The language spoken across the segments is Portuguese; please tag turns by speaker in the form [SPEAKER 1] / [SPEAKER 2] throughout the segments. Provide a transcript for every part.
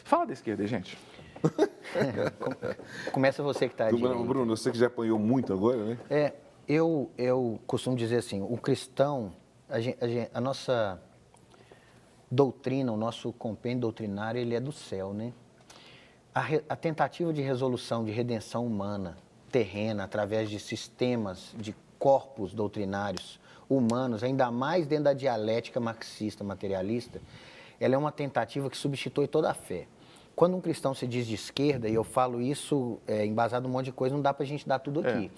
[SPEAKER 1] Fala da esquerda aí, gente.
[SPEAKER 2] Começa você que está aí.
[SPEAKER 3] Bruno, você que já apanhou muito agora, né?
[SPEAKER 2] Eu costumo dizer assim, o cristão, a nossa doutrina, o nosso compêndio doutrinário, ele é do céu, né? A tentativa de resolução, de redenção humana, terrena, através de sistemas, de corpos doutrinários humanos, ainda mais dentro da dialética marxista, materialista, ela é uma tentativa que substitui toda a fé. Quando um cristão se diz de esquerda, e eu falo isso embasado num monte de coisa, não dá para a gente dar tudo aqui.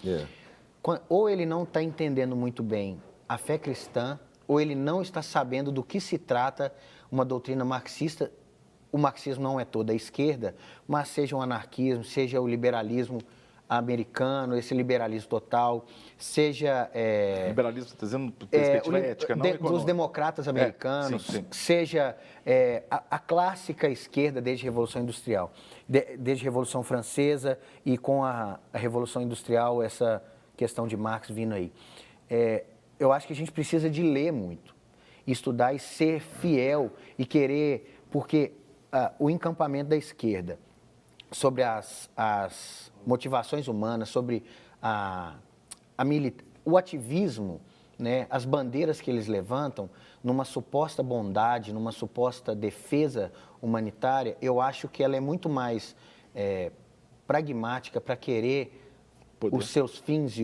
[SPEAKER 2] Ou ele não está entendendo muito bem a fé cristã, ou ele não está sabendo do que se trata uma doutrina marxista. O marxismo não é toda a esquerda, mas seja o anarquismo, seja o liberalismo americano, esse liberalismo total, seja...
[SPEAKER 1] Liberalismo, você está dizendo, perspectiva ética, não econômica.
[SPEAKER 2] Dos democratas americanos,
[SPEAKER 1] sim.
[SPEAKER 2] seja a clássica esquerda desde a Revolução Industrial, desde a Revolução Francesa e com a Revolução Industrial, essa questão de Marx vindo aí. Eu acho que a gente precisa de ler muito, estudar e ser fiel e querer, porque o encampamento da esquerda sobre as motivações humanas, sobre o ativismo, né, as bandeiras que eles levantam, numa suposta bondade, numa suposta defesa humanitária, eu acho que ela é muito mais pragmática para querer os seus fins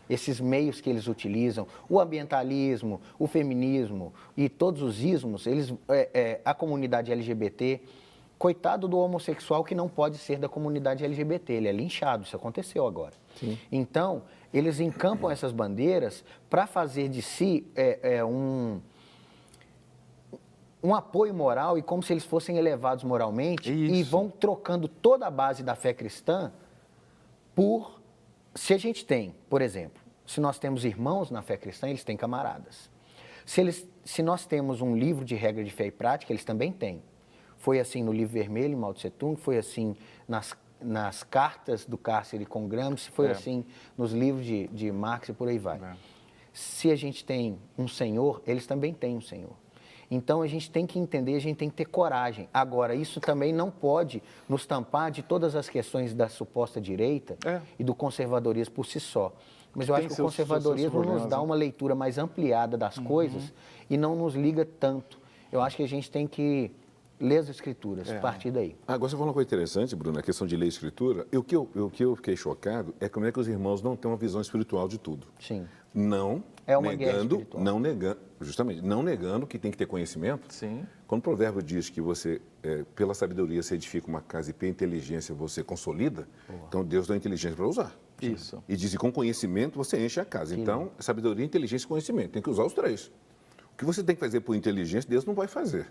[SPEAKER 2] esses meios que eles utilizam, o ambientalismo, o feminismo e todos os ismos, a comunidade LGBT, coitado do homossexual que não pode ser da comunidade LGBT, ele é linchado, isso aconteceu agora. Sim. Então, eles encampam essas bandeiras para fazer de si um apoio moral e como se eles fossem elevados moralmente e vão trocando toda a base da fé cristã por... Se a gente tem, por exemplo, se nós temos irmãos na fé cristã, eles têm camaradas. Se nós temos um livro de regra de fé e prática, eles também têm. Foi assim no Livro Vermelho, em Mao Tse Tung, foi assim nas cartas do cárcere com Gramsci, foi assim nos livros de Marx e por aí vai. Se a gente tem um Senhor, eles também têm um Senhor. Então, a gente tem que entender, a gente tem que ter coragem. Agora, isso também não pode nos tampar de todas as questões da suposta direita e do conservadorismo por si só. Mas eu acho que o conservadorismo nos dá uma leitura mais ampliada das coisas e não nos liga tanto. Eu acho que a gente tem que ler as escrituras, a partir daí.
[SPEAKER 3] Agora, você falou uma coisa interessante, Bruno, a questão de ler a escritura. O que eu fiquei chocado é como é que os irmãos não têm uma visão espiritual de tudo.
[SPEAKER 2] Sim.
[SPEAKER 3] Não negando que tem que ter conhecimento.
[SPEAKER 1] Sim.
[SPEAKER 3] Quando o provérbio diz que você, pela sabedoria, você edifica uma casa e pela inteligência você consolida, então Deus dá inteligência para usar.
[SPEAKER 1] Isso.
[SPEAKER 3] E diz que com conhecimento você enche a casa. Então, sabedoria, inteligência e conhecimento. Tem que usar os três. O que você tem que fazer por inteligência, Deus não vai fazer.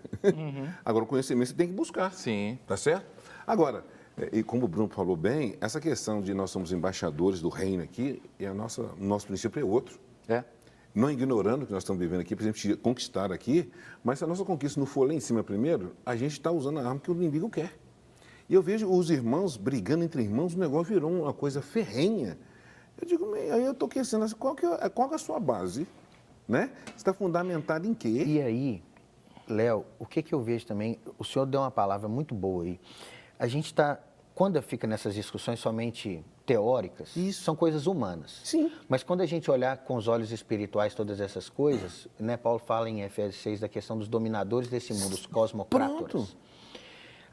[SPEAKER 3] Agora, o conhecimento você tem que buscar.
[SPEAKER 1] Sim.
[SPEAKER 3] Tá certo? Agora, e como o Bruno falou bem, essa questão de nós somos embaixadores do reino aqui, nosso princípio é outro. Não ignorando que nós estamos vivendo aqui, por exemplo, conquistar aqui, mas se a nossa conquista não for lá em cima primeiro, a gente está usando a arma que o inimigo quer. E eu vejo os irmãos brigando entre irmãos, o negócio virou uma coisa ferrenha. Eu digo, aí eu estou questionando, qual que é a sua base? Né? Você está fundamentado em quê?
[SPEAKER 2] E aí, Léo, o que eu vejo também, o senhor deu uma palavra muito boa aí. A gente está, quando fica nessas discussões somente teóricas, são coisas humanas.
[SPEAKER 3] Sim.
[SPEAKER 2] Mas quando a gente olhar com os olhos espirituais todas essas coisas, né, Paulo fala em Efésios 6 da questão dos dominadores desse mundo, os cosmocrátoras.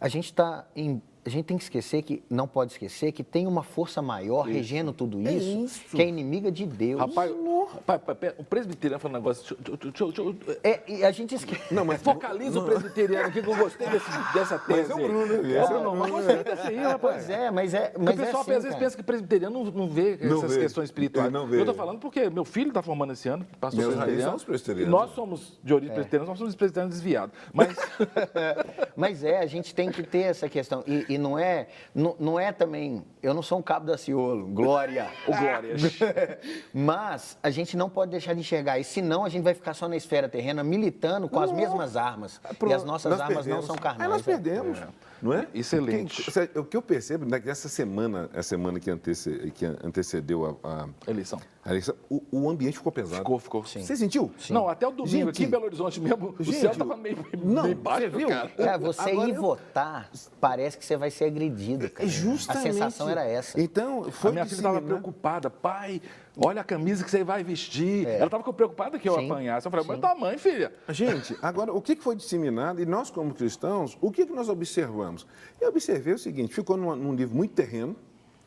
[SPEAKER 2] A gente tem que esquecer não pode esquecer que tem uma força maior regendo tudo isso, que é inimiga de Deus.
[SPEAKER 1] Rapaz, o presbiteriano falando um negócio.
[SPEAKER 2] E a gente esquece.
[SPEAKER 1] Não, mas focaliza o presbiteriano aqui, que eu gostei dessa tese.
[SPEAKER 3] Mas é o Bruno,
[SPEAKER 1] mas gostei dessa aí, rapaz.
[SPEAKER 2] Mas
[SPEAKER 1] o pessoal
[SPEAKER 2] assim,
[SPEAKER 1] às vezes pensa que presbiteriano não vê essas questões espirituais.
[SPEAKER 3] Não vê.
[SPEAKER 1] Eu estou falando porque meu filho está formando esse ano, pastor presbiteriano.
[SPEAKER 3] São os presbiterianos.
[SPEAKER 1] Nós somos de origem presbiteriana, nós somos presbiterianos desviados.
[SPEAKER 2] Mas a gente tem que ter essa questão. E não é também... Eu não sou um cabo da Ciolo, glória. Mas a gente não pode deixar de enxergar. E senão a gente vai ficar só na esfera terrena, militando com as mesmas armas. E as nossas armas não são carnais.
[SPEAKER 3] Aí nós perdemos, não é?
[SPEAKER 1] Excelente.
[SPEAKER 3] O que eu percebo, nessa semana, a semana que antecedeu a
[SPEAKER 1] eleição,
[SPEAKER 3] o ambiente ficou pesado.
[SPEAKER 1] Ficou. Sim.
[SPEAKER 3] Você sentiu?
[SPEAKER 1] Sim. Não, até o domingo aqui em Belo Horizonte mesmo, o céu estava meio baixo,
[SPEAKER 3] você viu?
[SPEAKER 1] cara.
[SPEAKER 2] você ir votar, parece que você vai ser agredido, cara.
[SPEAKER 3] Justamente.
[SPEAKER 2] A sensação era essa.
[SPEAKER 3] Então, foi
[SPEAKER 1] A minha filha estava preocupada. Pai, olha a camisa que você vai vestir. Ela estava preocupada que eu apanhasse. Eu falei, mas tua mãe, filha.
[SPEAKER 3] Gente, agora, o que foi disseminado? E nós, como cristãos, o que nós observamos? Eu observei o seguinte, ficou num nível muito terreno.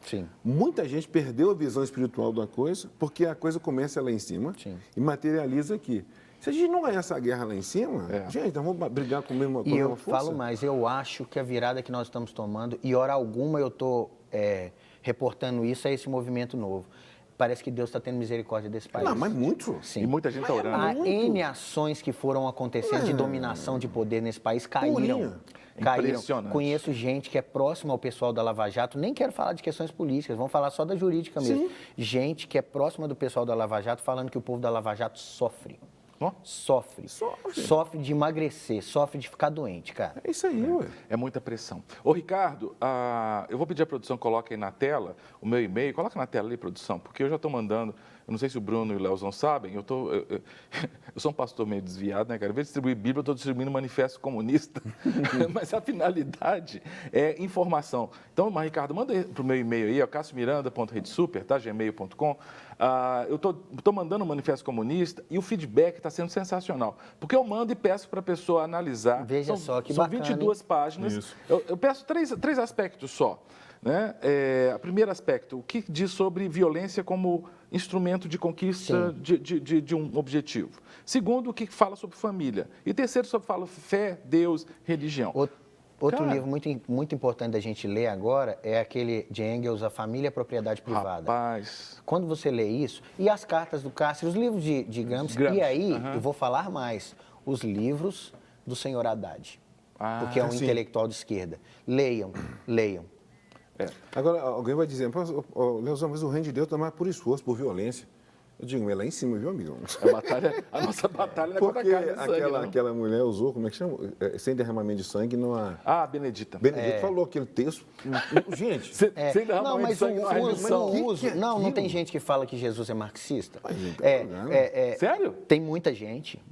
[SPEAKER 2] Sim.
[SPEAKER 3] Muita gente perdeu a visão espiritual da coisa, porque a coisa começa lá em cima e materializa aqui. Se a gente não ganhar essa guerra lá em cima, gente, nós vamos brigar com a mesma força.
[SPEAKER 2] E eu falo mais, eu acho que a virada que nós estamos tomando, e hora alguma eu estou reportando isso a esse movimento novo. Parece que Deus está tendo misericórdia desse país.
[SPEAKER 3] Não, mas muito.
[SPEAKER 2] Sim.
[SPEAKER 1] E muita gente está orando.
[SPEAKER 2] Há N ações que foram acontecendo de dominação de poder nesse país caíram.
[SPEAKER 1] Impressionante.
[SPEAKER 2] Conheço gente que é próxima ao pessoal da Lava Jato, nem quero falar de questões políticas, vamos falar só da jurídica mesmo.
[SPEAKER 3] Sim.
[SPEAKER 2] Gente que é próxima do pessoal da Lava Jato falando que o povo da Lava Jato sofre.
[SPEAKER 1] Oh.
[SPEAKER 2] Sofre de emagrecer, sofre de ficar doente, cara.
[SPEAKER 3] É isso aí, ué.
[SPEAKER 1] É muita pressão. Ô, Ricardo, eu vou pedir à produção, coloque aí na tela o meu e-mail. Coloca na tela ali, produção, porque eu já estou mandando. Eu não sei se o Bruno e o Leozão sabem, eu sou um pastor meio desviado, né, cara? Em vez de distribuir Bíblia, eu estou distribuindo manifesto comunista. Mas a finalidade é informação. Então, mas, Ricardo, manda para o meu e-mail aí, cassiomiranda.redesuper, tá? gmail.com. Eu estou mandando um manifesto comunista e o feedback está sendo sensacional. Porque eu mando e peço para a pessoa analisar.
[SPEAKER 2] Veja só que
[SPEAKER 1] são
[SPEAKER 2] bacana.
[SPEAKER 1] 22 páginas. Eu peço três aspectos só. Né? O primeiro aspecto, o que diz sobre violência como instrumento de conquista de um objetivo. Segundo, o que fala sobre família. E terceiro, sobre fala fé, Deus, religião.
[SPEAKER 2] Outro livro muito importante da gente ler agora é aquele de Engels, A Família e a Propriedade Privada.
[SPEAKER 1] Rapaz.
[SPEAKER 2] Quando você lê isso, e as cartas do Cássio, os livros de Gramsci, e aí, eu vou falar mais, os livros do senhor Haddad, porque é um intelectual de esquerda. Leiam.
[SPEAKER 3] Agora, alguém vai dizer, Leozão, mas o reino de Deus não é por esforço, por violência. Eu digo, mas é lá em cima, viu, amigão?
[SPEAKER 1] A nossa batalha não é contra
[SPEAKER 3] Porque
[SPEAKER 1] a carne e sangue,
[SPEAKER 3] aquela mulher usou, como é que chama? Sem derramamento de sangue, não há...
[SPEAKER 1] Benedita.
[SPEAKER 3] Benedito falou aquele texto. Gente...
[SPEAKER 1] Sem derramamento de sangue,
[SPEAKER 2] não tem gente que fala que Jesus é marxista?
[SPEAKER 1] Sério?
[SPEAKER 2] Tem muita gente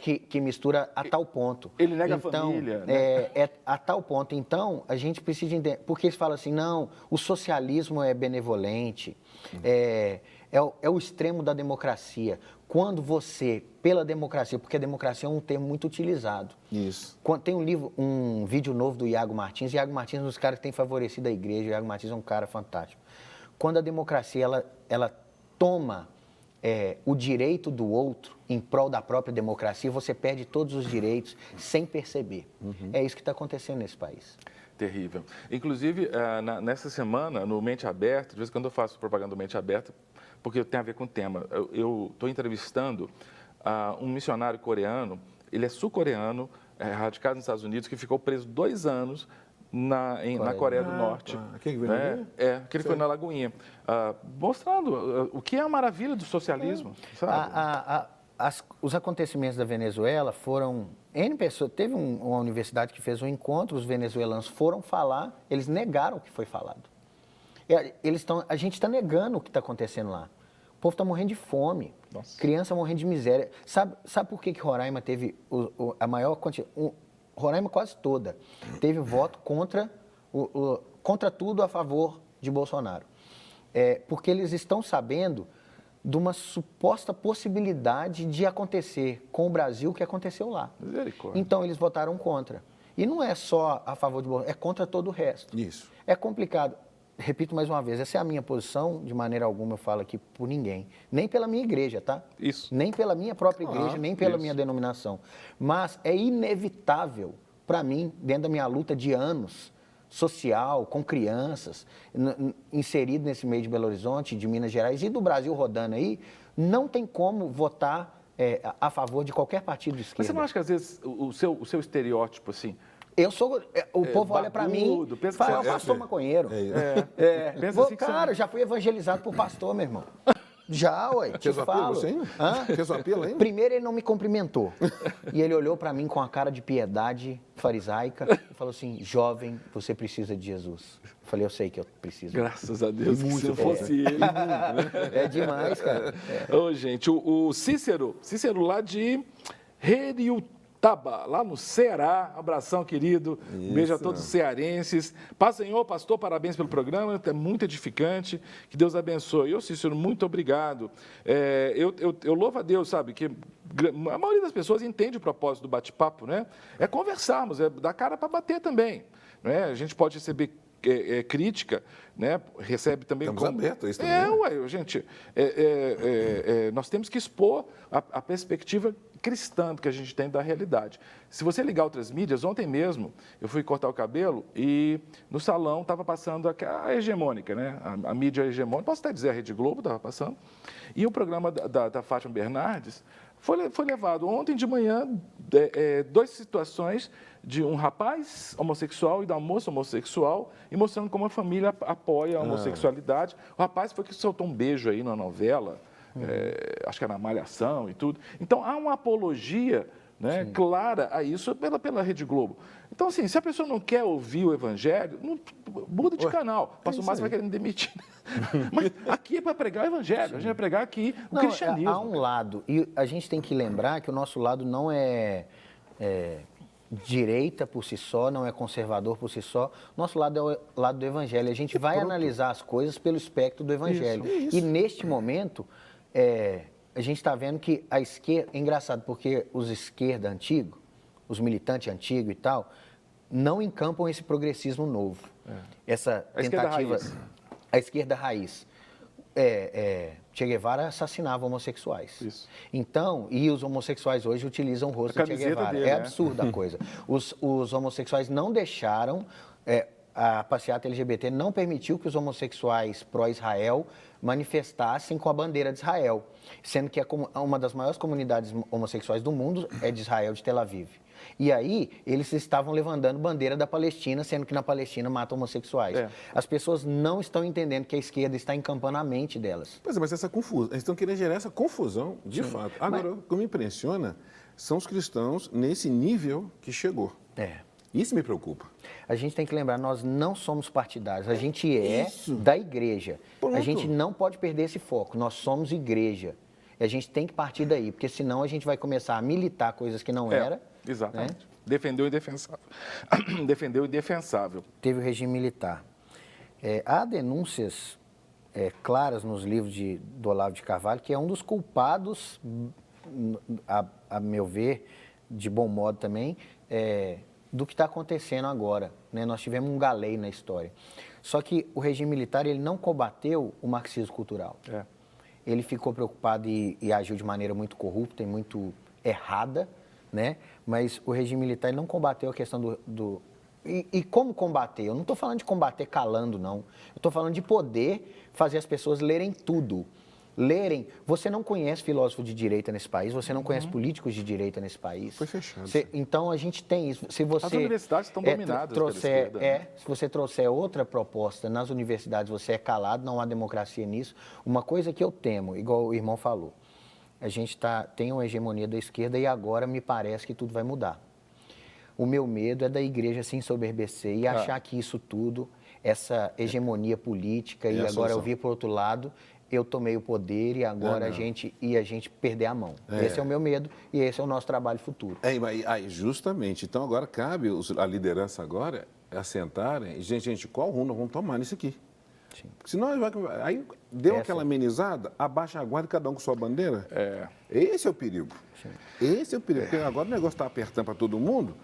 [SPEAKER 2] que mistura a tal ponto.
[SPEAKER 1] Ele nega a família. Né?
[SPEAKER 2] A tal ponto. Então, a gente precisa entender. Porque eles falam assim, não, o socialismo é benevolente, é o extremo da democracia. Quando você, pela democracia, porque a democracia é um termo muito utilizado.
[SPEAKER 3] Isso.
[SPEAKER 2] Tem um vídeo novo do Iago Martins. Iago Martins é um dos caras que tem favorecido a igreja. O Iago Martins é um cara fantástico. Quando a democracia ela toma o direito do outro em prol da própria democracia, você perde todos os direitos sem perceber. É isso que está acontecendo nesse país.
[SPEAKER 1] Terrível. Inclusive, nessa semana, no Mente Aberta, de vez em quando eu faço propaganda do Mente Aberta, porque tem a ver com o tema. Eu estou entrevistando um missionário coreano, ele é sul-coreano, radicado nos Estados Unidos, que ficou preso 2 anos na Coreia do Norte.
[SPEAKER 3] Aquele que veio na Lagoinha?
[SPEAKER 1] Que ele foi na Lagoinha. Mostrando o que é a maravilha do socialismo. Sabe?
[SPEAKER 2] Os acontecimentos da Venezuela foram... N pessoas, teve uma universidade que fez um encontro, os venezuelanos foram falar, eles negaram o que foi falado. A gente está negando o que está acontecendo lá. O povo está morrendo de fome, criança morrendo de miséria. Sabe por que Roraima teve a maior quantidade? Roraima quase toda teve voto contra tudo a favor de Bolsonaro. Porque eles estão sabendo de uma suposta possibilidade de acontecer com o Brasil o que aconteceu lá.
[SPEAKER 1] Misericórdia.
[SPEAKER 2] Então, eles votaram contra. E não é só a favor de Bolsonaro, é contra todo o resto.
[SPEAKER 3] Isso.
[SPEAKER 2] É complicado. Repito mais uma vez, essa é a minha posição, de maneira alguma eu falo aqui por ninguém. Nem pela minha igreja, tá?
[SPEAKER 1] Isso.
[SPEAKER 2] Nem pela minha própria igreja, nem pela minha denominação. Mas é inevitável, para mim, dentro da minha luta de anos, social, com crianças, inserido nesse meio de Belo Horizonte, de Minas Gerais e do Brasil rodando aí, não tem como votar a favor de qualquer partido de esquerda.
[SPEAKER 1] Mas você não acha que, às vezes, o seu estereótipo, assim...
[SPEAKER 2] Eu sou... O povo olha para mim e fala, é o pastor maconheiro. Cara, já fui evangelizado por pastor, meu irmão. Já, ué, te falo.
[SPEAKER 3] Você ainda? Fez um apelo ainda?
[SPEAKER 2] Primeiro, ele não me cumprimentou. E ele olhou para mim com a cara de piedade farisaica e falou assim, jovem, você precisa de Jesus. Eu falei, eu sei que eu preciso.
[SPEAKER 1] Graças a Deus, que se fosse ele.
[SPEAKER 2] É demais, cara.
[SPEAKER 1] Ô, gente, o Cícero lá de Heriutá, Taba, lá no Ceará. Abração, querido. Um beijo a todos os cearenses. Paz, Senhor, pastor, parabéns pelo programa, é muito edificante. Que Deus abençoe. Eu, Cícero, muito obrigado. Eu louvo a Deus, sabe, que a maioria das pessoas entende o propósito do bate-papo, né? É conversarmos, é dar cara para bater também. Né? A gente pode receber crítica, né? Recebe também...
[SPEAKER 3] Estamos abertos a isso também.
[SPEAKER 1] Gente, nós temos que expor a perspectiva cristã que a gente tem da realidade. Se você ligar outras mídias, ontem mesmo eu fui cortar o cabelo e no salão estava passando a hegemônica, né? A mídia hegemônica, posso até dizer a Rede Globo estava passando, e o programa da Fátima Bernardes foi levado ontem de manhã, 2 situações de um rapaz homossexual e da moça homossexual, e mostrando como a família apoia a homossexualidade. O rapaz foi que soltou um beijo aí na novela, acho que era na Malhação e tudo. Então, há uma apologia, né, clara a isso pela Rede Globo. Então, assim, se a pessoa não quer ouvir o Evangelho, muda de canal. O pastor Márcio vai querendo demitir. Mas aqui é para pregar o Evangelho, a gente vai pregar aqui o cristianismo.
[SPEAKER 2] Há um lado, e a gente tem que lembrar que o nosso lado não é direita por si só, não é conservador por si só. Nosso lado é o lado do Evangelho. A gente vai analisar as coisas pelo espectro do Evangelho. Isso. E neste momento, a gente está vendo que a esquerda... É engraçado, porque os esquerda antigos, os militantes antigos e tal, não encampam esse progressismo novo. Essa tentativa... A esquerda raiz. Che Guevara assassinava homossexuais. Isso. Então, e os homossexuais hoje utilizam o rosto de Che Guevara. Dele, absurda a coisa. Os homossexuais não deixaram... a passeata LGBT não permitiu que os homossexuais pró-Israel manifestassem com a bandeira de Israel, sendo que uma das maiores comunidades homossexuais do mundo é de Israel, de Tel Aviv. E aí, eles estavam levantando bandeira da Palestina, sendo que na Palestina matam homossexuais. As pessoas não estão entendendo que a esquerda está encampando a mente delas.
[SPEAKER 3] Pois é, mas essa confusão, eles estão querendo gerar essa confusão, de fato. Agora, o que me impressiona são os cristãos nesse nível que chegou. Isso me preocupa.
[SPEAKER 2] A gente tem que lembrar, nós não somos partidários, a gente é da igreja. Pronto. A gente não pode perder esse foco, nós somos igreja. E a gente tem que partir daí, porque senão a gente vai começar a militar coisas que não era.
[SPEAKER 1] Exatamente. Né? Defendeu o indefensável. Defendeu o indefensável.
[SPEAKER 2] Teve o regime militar. Há denúncias claras nos livros do Olavo de Carvalho, que é um dos culpados, a meu ver, de bom modo também, do que está acontecendo agora. Né? Nós tivemos um galei na história. Só que o regime militar ele não combateu o marxismo cultural. Ele ficou preocupado e agiu de maneira muito corrupta e muito errada, né? Mas o regime militar ele não combateu a questão E como combater? Eu não estou falando de combater calando, não. Eu estou falando de poder fazer as pessoas lerem tudo. Você não conhece filósofo de direita nesse país, você não conhece políticos de direita nesse país.
[SPEAKER 3] Foi fechado.
[SPEAKER 2] Então, a gente tem isso. Se você,
[SPEAKER 1] as universidades estão dominadas pela esquerda.
[SPEAKER 2] Se você trouxer outra proposta nas universidades, você é calado, não há democracia nisso. Uma coisa que eu temo, igual o irmão falou, a gente tem uma hegemonia da esquerda e agora me parece que tudo vai mudar. O meu medo é da igreja se ensoberbecer e achar que isso tudo, essa hegemonia política, e agora eu vir para o outro lado, eu tomei o poder e agora a gente perder a mão. Esse é o meu medo e esse é o nosso trabalho futuro.
[SPEAKER 3] Justamente. Então agora cabe a liderança agora assentarem. Gente, qual rumo nós vamos tomar nisso aqui? Sim. Senão aí deu aquela amenizada, abaixa a guarda e cada um com sua bandeira. Esse é o perigo. Sim. Esse é o perigo. Porque agora o negócio está apertando para todo mundo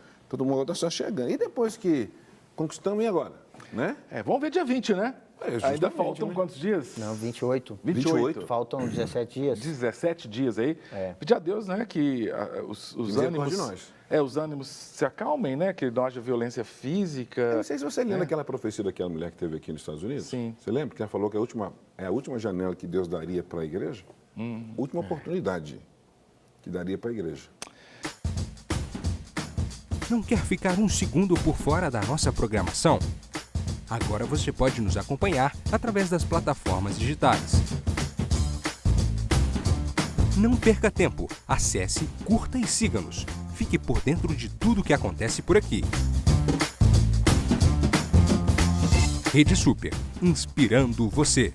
[SPEAKER 3] está só chegando. E depois que conquistamos, e agora? Né?
[SPEAKER 1] Vamos ver dia 20, né? Ainda faltam quantos dias?
[SPEAKER 2] Não, 28.
[SPEAKER 1] 28.
[SPEAKER 2] Faltam 17 dias.
[SPEAKER 1] 17 dias aí. Pedir a Deus, né, que os ânimos... os ânimos se acalmem, né? Que não haja violência física.
[SPEAKER 3] Eu não sei se você lembra aquela profecia daquela mulher que teve aqui nos Estados Unidos.
[SPEAKER 1] Sim.
[SPEAKER 3] Você lembra que ela falou que é a última janela que Deus daria para a igreja? Última oportunidade que daria para a igreja.
[SPEAKER 4] Não quer ficar um segundo por fora da nossa programação? Agora você pode nos acompanhar através das plataformas digitais. Não perca tempo. Acesse, curta e siga-nos. Fique por dentro de tudo o que acontece por aqui. Rede Super, inspirando você.